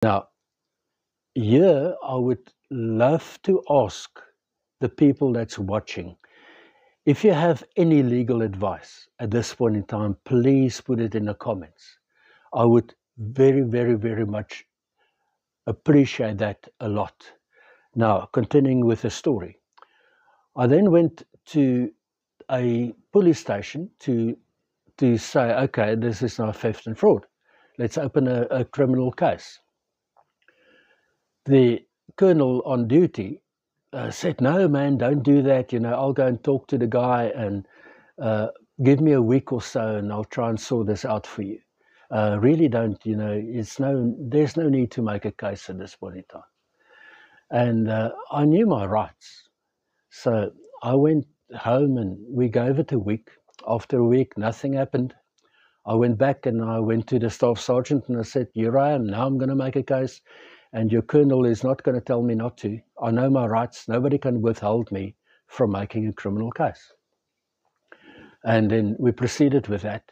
Now, here I would love to ask the people that's watching, if you have any legal advice at this point in time, please put it in the comments. I would very, very, very much appreciate that a lot. Now, continuing with the story, I then went to a police station to say, okay, this is now theft and fraud. Let's open a criminal case. The colonel on duty said, no, man, don't do that. I'll go and talk to the guy and give me a week or so and I'll try and sort this out for you. Really don't, there's no need to make a case at this point in time. And I knew my rights. So I went home and we gave it a week. After a week, nothing happened. I went back and I went to the staff sergeant and I said, here I am, now I'm going to make a case and your colonel is not going to tell me not to. I know my rights. Nobody can withhold me from making a criminal case. And then we proceeded with that.